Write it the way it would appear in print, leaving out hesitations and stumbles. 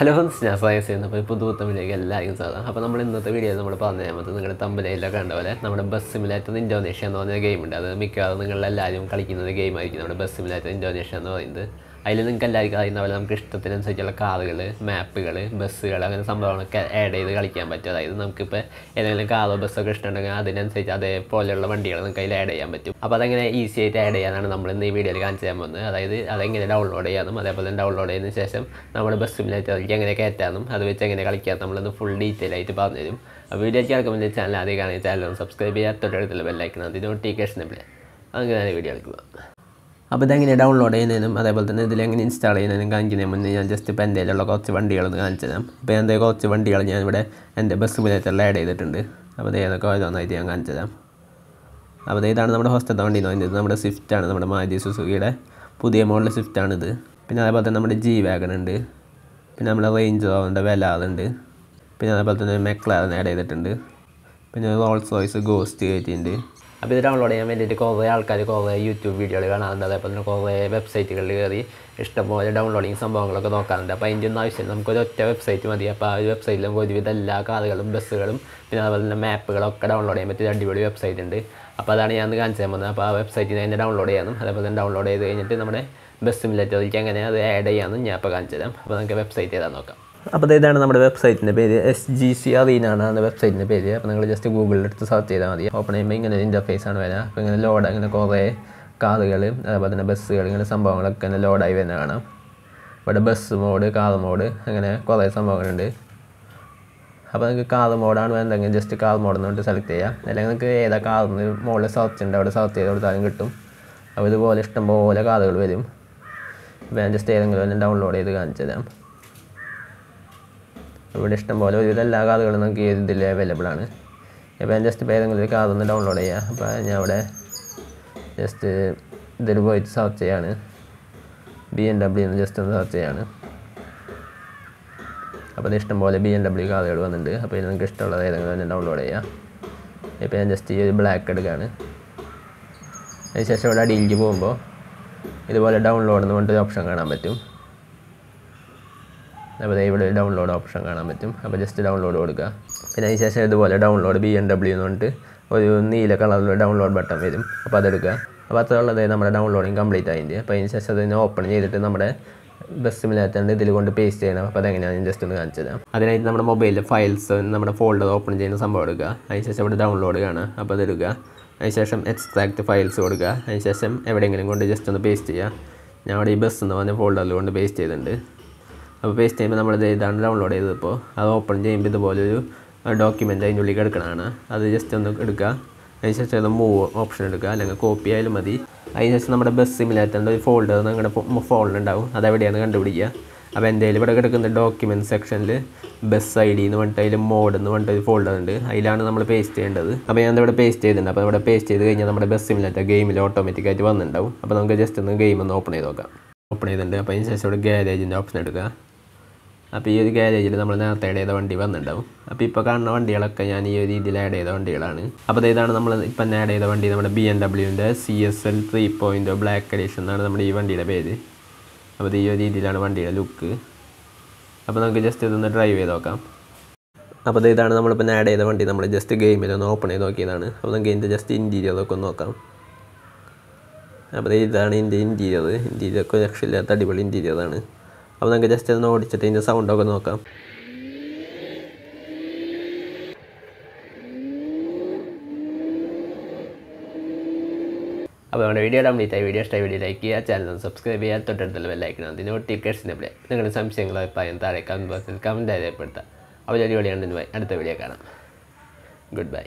Hello ഞാൻ science ചെയ്യുന്നപ്പോൾ ഇപ്പോൾ പുതുത്തമിലേക്ക് എല്ലാവർക്കും സാധാരണ. അപ്പോൾ നമ്മൾ ഇന്നത്തെ വീഡിയോയിൽ നമ്മൾ പറഞ്ഞു തരുന്നത് നിങ്ങളുടെ തമ്പനയിലൊക്കെ കണ്ട പോലെ നമ്മുടെ ബസ് സിമുലേറ്റർ ഇന്തോനേഷ്യ എന്ന് പറഞ്ഞ ഗെയിമുണ്ട്. അത് മിക്കവാറും നിങ്ങളെല്ലാവരും കളിക്കുന്ന ഒരു ഗെയിമായിരിക്കും നമ്മുടെ ബസ് സിമുലേറ്റർ ഇന്തോനേഷ്യ എന്ന് പറയുന്നത്. അതിൽ നിങ്ങൾക്ക് എല്ലാവർക്കും അറിയുന്ന പോലെ നമുക്ക് ഇഷ്ടത്തിനനുസരിച്ചുള്ള കാറുകൾ, മാപ്പുകൾ, ബസ്സുകൾ അങ്ങനെ സംഭവങ്ങളൊക്കെ ആഡ് ചെയ്ത് കളിക്കാൻ പറ്റും. അതായത് നമുക്കിപ്പോൾ ഏതെങ്കിലും കാറോ ബസ്സൊക്കെ ഇഷ്ടമുണ്ടെങ്കിൽ അതിനനുസരിച്ച് അതേപോലെയുള്ള വണ്ടികൾ നമുക്ക് അതിൽ ആഡ് ചെയ്യാൻ പറ്റും. അപ്പോൾ അതങ്ങനെ ഈസി ആയിട്ട് ആഡ് ചെയ്യാനാണ് നമ്മൾ ഇന്ന് ഈ വീഡിയോയിൽ കാണിച്ചു തരാൻ പോകുന്നത്. അതായത് അതെങ്ങനെ ഡൗൺലോഡ് ചെയ്യാനും അതേപോലെ ഡൗൺലോഡ് ചെയ്തതിന് ശേഷം നമ്മുടെ ബസ് സിമുലേറ്ററിലേക്ക് എങ്ങനെ കയറ്റാനും അത് വെച്ച് എങ്ങനെ കളിക്കാനും നമ്മളിന്ന് ഫുൾ ഡീറ്റെയിൽ ആയിട്ട് പറഞ്ഞു തരും. അപ്പോൾ വീഡിയോയ്ക്ക് കിടക്കുമ്പോൾ ചാനൽ ആദ്യം കാണുക, ചാനൽ സബ്സ്ക്രൈബ് ചെയ്യാൻ തൊട്ടടുത്തുള്ള ബെല്ലൈക്കണം അതിന് നോട്ടിഫിക്കേഷൻ എവിടെ അങ്ങനെ വീഡിയോ എടുക്കുക. അപ്പോൾ ഇതെങ്ങനെ ഡൗൺലോഡ് ചെയ്യുന്നതിനും അതേപോലെ തന്നെ ഇതിലെങ്ങനെ ഇൻസ്റ്റാൾ ചെയ്യുന്നതിനും കാണിക്കുന്നതിന് മുന്നേ ഞാൻ ജസ്റ്റ് ഇപ്പോൾ എൻ്റെ കയ്യിലുള്ള കുറച്ച് വണ്ടികളൊന്ന് കാണിച്ചു തരാം. ഇപ്പോൾ എൻ്റെ കുറച്ച് വണ്ടികൾ ഞാനിവിടെ എൻ്റെ ബസ് സിമുലേറ്ററിൽ ആഡ് ചെയ്തിട്ടുണ്ട്. അപ്പോൾ ഇത് ഏതൊക്കെ ഓരോന്നായിട്ട് ഞാൻ കാണിച്ചു തരാം. അപ്പോൾ ഇതാണ് നമ്മുടെ ഫസ്റ്റത്തെ വണ്ടി എന്ന് പറയുന്നത്. നമ്മുടെ സ്വിഫ്റ്റാണ്, നമ്മുടെ മാരുതി സുസുക്കിയുടെ പുതിയ മോഡൽ സ്വിഫ്റ്റാണിത്. പിന്നെ അതേപോലെ തന്നെ നമ്മുടെ ജി വാഗൺ ഉണ്ട്, പിന്നെ നമ്മുടെ റേഞ്ച് റോവറിൻ്റെ വെലാറുണ്ട്, പിന്നെ അതേപോലെ തന്നെ മെക്ലാരൻ ആഡ് ചെയ്തിട്ടുണ്ട്, പിന്നെ റോൾസ് റോയ്സ് ഗോസ്റ്റ് കയറ്റിയിട്ടുണ്ട്. അപ്പോൾ ഇത് ഡൗൺലോഡ് ചെയ്യാൻ വേണ്ടിയിട്ട് കുറേ ആൾക്കാർ കുറേ യൂട്യൂബ് വീഡിയോകൾ കാണാറുണ്ട്, അതേപോലെ തന്നെ കുറേ വെബ്സൈറ്റുകളിൽ കയറി ഇഷ്ടംപോലെ ഡൗൺലോഡിങ് സംഭവങ്ങളൊക്കെ നോക്കാറുണ്ട്. അപ്പോൾ അതിൻ്റെ ഒന്നും ആവശ്യം നമുക്കൊരു ഒറ്റ വെബ്സൈറ്റ് മതി. അപ്പോൾ ആ ഒരു വെബ്സൈറ്റിൽ നമുക്ക് ഒരുവിധം എല്ലാ കാറുകളും ബസ്സുകളും പിന്നെ അതുപോലെ തന്നെ മാപ്പുകളൊക്കെ ഡൗൺലോഡ് ചെയ്യാൻ പറ്റിയ അടിപൊളി വെബ്സൈറ്റ് ഉണ്ട്. അപ്പോൾ അതാണ് ഞാൻ കാണിച്ചു തരാൻ പോകുന്നത്. അപ്പോൾ ആ വെബ്സൈറ്റിൽ തന്നെ ഡൗൺലോഡ് ചെയ്യാനും അതേപോലെ തന്നെ ഡൗൺലോഡ് ചെയ്ത് കഴിഞ്ഞിട്ട് നമ്മുടെ ബസ് സിമുലേറ്ററിലേക്ക് എങ്ങനെ അത് ആഡ് ചെയ്യാമെന്നും ഞാൻ ഇപ്പോൾ കാണിച്ചു തരാം. അപ്പോൾ നമുക്ക് വെബ്സൈറ്റ് ചെയ്താൽ നോക്കാം. അപ്പോൾ ഇതാണ് നമ്മുടെ വെബ്സൈറ്റിൻ്റെ പേര്, SGC Arena ആണ് വെബ്സൈറ്റിൻ്റെ പേര്. അപ്പോൾ നിങ്ങൾ ജസ്റ്റ് ഗൂഗിളിലെടുത്ത് സെർച്ച് ചെയ്താൽ മതി. ഓപ്പൺ ചെയ്യുമ്പോൾ ഇങ്ങനെ ഒരു ഇൻ്റർഫേസാണ് വരിക. അപ്പോൾ ഇങ്ങനെ ലോഡ് ഇങ്ങനെ കുറേ കാറുകൾ അതേപോലെ തന്നെ ബസ്സുകൾ ഇങ്ങനെ സംഭവങ്ങളൊക്കെ ഇങ്ങനെ ലോഡായി വരുന്ന കാണാം. ഇവിടെ ബസ് മോഡ്, കാർ മോഡ് അങ്ങനെ കുറേ സംഭവങ്ങളുണ്ട്. അപ്പോൾ നിങ്ങൾക്ക് കാർ മോഡാണ് വേണ്ടെങ്കിൽ ജസ്റ്റ് കാർ മോഡെന്ന് പറഞ്ഞിട്ട് സെലക്ട് ചെയ്യാം. അല്ലെങ്കിൽ നിങ്ങൾക്ക് ഏതാ കാറിന് മുകളിൽ സെർച്ച് ഉണ്ട് അവിടെ സെർച്ച് ചെയ്ത് കൊടുത്താലും കിട്ടും. അപ്പോൾ ഇതുപോലെ ഇഷ്ടംപോലെ കാറുകൾ വരും. അപ്പോൾ ഞാൻ ജസ്റ്റ് ഏതെങ്കിലും ഡൗൺലോഡ് ചെയ്ത് കാണിച്ചു തരാം. ഇവിടെ ഇഷ്ടംപോലെ ഒരുവിധം എല്ലാ കാറുകളും നമുക്ക് ഇതിൽ അവൈലബിൾ ആണ്. അപ്പോൾ ഞാൻ ജസ്റ്റ് ഇപ്പോൾ ഏതെങ്കിലും ഒരു കാറൊന്ന് ഡൗൺലോഡ് ചെയ്യാം. അപ്പോൾ ഞാൻ ഇവിടെ ജസ്റ്റ് ഇതിൽ പോയിട്ട് സെർച്ച് ചെയ്യാണ്, BMW എന്ന് ജസ്റ്റ് ഒന്ന് സെർച്ച് ചെയ്യാണ്. അപ്പോൾ ഇത് ഇഷ്ടംപോലെ BMW കാറുകൾ വന്നിട്ടുണ്ട്. അപ്പോൾ ഇത് നിങ്ങൾക്ക് ഇഷ്ടമുള്ളത് ഏതെങ്കിലും ഡൗൺലോഡ് ചെയ്യാം. ഇപ്പോൾ ഞാൻ ജസ്റ്റ് ഈ ഒരു ബ്ലാക്ക് എടുക്കുകയാണ്. അതിനുശേഷം ഇവിടെ അടിയിലേക്ക് പോകുമ്പോൾ ഇതുപോലെ ഡൗൺലോഡ് എന്ന് പറഞ്ഞിട്ടൊരു ഓപ്ഷൻ കാണാൻ പറ്റും. അപ്പോൾ ഇവിടെ ഡൗൺലോഡ് ഓപ്ഷൻ കാണാൻ പറ്റും. അപ്പോൾ ജസ്റ്റ് ഡൗൺലോഡ് കൊടുക്കുക. പിന്നെ അതിന് ശേഷം ഇതുപോലെ ഡൗൺലോഡ് BMW എന്ന് പറഞ്ഞിട്ട് ഒരു നീല കളറിലുള്ള ഡൗൺലോഡ് ബട്ടൺ വരും. അപ്പോൾ അതെടുക്കുക. അപ്പോൾ അത്രയുള്ളത് നമ്മുടെ ഡൗൺലോഡിങ് കംപ്ലീറ്റ് ആയിട്ട്. അപ്പോൾ അതിന് ശേഷം അതിനെ ഓപ്പൺ ചെയ്തിട്ട് നമ്മുടെ ബസ് സിമുലേറ്ററിൻ്റെ ഇതിൽ കൊണ്ട് പേസ്റ്റ് ചെയ്യണം. അപ്പോൾ അതെങ്ങനെയാണ് ഞാൻ ജസ്റ്റ് ഒന്ന് കാണിച്ചു തരാം. അതിനായിട്ട് നമ്മുടെ മൊബൈലിലെ ഫയൽസ് നമ്മുടെ ഫോൾഡർ ഓപ്പൺ ചെയ്യുന്ന സംഭവം എടുക്കുക. അതിനുശേഷം ഇവിടെ ഡൗൺലോഡ് കാണുക. അപ്പോൾ അതെടുക്കുക. അതിനുശേഷം എക്സ്ട്രാക്ട് ഫയൽസ് കൊടുക്കുക. അതിനുശേഷം എവിടെയെങ്കിലും കൊണ്ട് ജസ്റ്റ് ഒന്ന് പേസ്റ്റ് ചെയ്യുക. ഞാൻ അവിടെ ഈ ബസ് എന്ന് പറഞ്ഞ ഫോൾഡറിൽ കൊണ്ട് പേസ്റ്റ് ചെയ്തിട്ടുണ്ട്. അപ്പോൾ പേസ്റ്റ് ചെയ്യുമ്പോൾ നമ്മളിത് ഇതാണ് ഡൗൺലോഡ് ചെയ്തപ്പോൾ അത് ഓപ്പൺ ചെയ്യുമ്പോൾ ഇതുപോലൊരു ഡോക്യുമെൻ്റ് അതിൻ്റെ ഉള്ളിൽ കിടക്കണതാണ്. അത് ജസ്റ്റ് ഒന്ന് എടുക്കുക. അതിനുശേഷം അത് മൂവ് ഓപ്ഷൻ എടുക്കുക, അല്ലെങ്കിൽ കോപ്പി ആയാലും മതി. അതിനുശേഷം നമ്മുടെ ബസ് സിമുലേറ്ററിൻ്റെ ഒരു ഫോൾഡർ നിങ്ങളുടെ ഫോണിലുണ്ടാവും, അതെവിടെയാണ് കണ്ടുപിടിക്കുക. അപ്പോൾ എൻ്റെ കയ്യിൽ ഇവിടെ കിടക്കുന്ന ഡോക്യുമെൻറ്റ് സെക്ഷനിൽ ബസ് ID എന്ന് പറഞ്ഞിട്ട് അതിൽ മോഡ് എന്ന് പറഞ്ഞിട്ട് ഒരു ഫോൾഡർ ഉണ്ട്, അതിലാണ് നമ്മൾ പേസ്റ്റ് ചെയ്യേണ്ടത്. അപ്പോൾ ഞാൻ ഇവിടെ പേസ്റ്റ് ചെയ്തിട്ടുണ്ട്. അപ്പോൾ ഇവിടെ പേസ്റ്റ് ചെയ്ത് കഴിഞ്ഞാൽ നമ്മുടെ ബസ് സിമുലേറ്റർ ഗെയിമിൽ ഓട്ടോമാറ്റിക്കായിട്ട് വന്നിട്ടുണ്ടാവും. അപ്പോൾ നമുക്ക് ജസ്റ്റ് ഒന്ന് ഗെയിം ഒന്ന് ഓപ്പൺ ചെയ്ത് നോക്കാം. ഓപ്പൺ ചെയ്തിട്ടുണ്ട്. അപ്പോൾ അതിന് ശേഷം ഇവിടെ ഗാരേജിൻ്റെ ഓപ്ഷൻ എടുക്കുക. അപ്പോൾ ഈ ഒരു ഗാരേജിൽ നമ്മൾ നേരത്തെ ആഡ് ചെയ്ത വണ്ടി വന്നിട്ടുണ്ടാവും. അപ്പോൾ ഇപ്പോൾ കാണുന്ന വണ്ടികളൊക്കെ ഞാൻ ഈ ഒരു രീതിയിൽ ആഡ് ചെയ്ത വണ്ടികളാണ്. അപ്പോൾ ഇതാണ് നമ്മൾ ഇപ്പം ആഡ് ചെയ്ത വണ്ടി, നമ്മുടെ BMWൻ്റെ CSL 3.0 ബ്ലാക്ക് എഡിഷൻ എന്നാണ് നമ്മുടെ ഈ വണ്ടിയുടെ പേര്. അപ്പോൾ ഈ ഒരു രീതിയിലാണ് വണ്ടിയുടെ ലുക്ക്. അപ്പോൾ നമുക്ക് ജസ്റ്റ് ഇതൊന്ന് ഡ്രൈവ് ചെയ്ത് നോക്കാം. അപ്പോൾ ഇതാണ് നമ്മളിപ്പോൾ ആഡ് ചെയ്ത വണ്ടി, നമ്മൾ ജസ്റ്റ് ഗെയിമിലൊന്ന് ഓപ്പൺ ചെയ്ത് നോക്കിയതാണ്. അപ്പോൾ നമുക്ക് ഇതിൻ്റെ ജസ്റ്റ് ഇൻറ്റീരിയറൊക്കെ ഒന്ന് നോക്കാം. അപ്പോൾ ഇതാണ് ഇതിൻ്റെ ഇൻറ്റീരിയറൊക്കെ രക്ഷയില്ലാത്ത അടിപൊളി ഇൻറ്റീരിയറാണ്. അപ്പോൾ നമുക്ക് ജസ്റ്റ് ഒന്ന് ഓടിച്ചിട്ട് ഇതിൻ്റെ സൗണ്ടൊക്കെ നോക്കാം. അപ്പോൾ നമ്മുടെ വീഡിയോ കംപ്ലീറ്റ് ആയി. വീഡിയോ ഇഷ്ടമായി വീഡിയോ ലൈക്ക് ചെയ്യുക, ചാനൽ സബ്സ്ക്രൈബ് ചെയ്യുക, തൊട്ടടുത്തുള്ള ബെല്ലൈക്കണം അതിന് നോട്ടിഫിക്കേഷൻ എവിടെ നിങ്ങളുടെ സംശയങ്ങളോ അഭിപ്രായം താഴെ കമൻറ്റ് ബോക്സിൽ കമൻറ്റ് രേഖപ്പെടുത്താം. അപ്പോൾ ജോലിയാണ് അടുത്ത വീഡിയോ കാണാം. Good bye.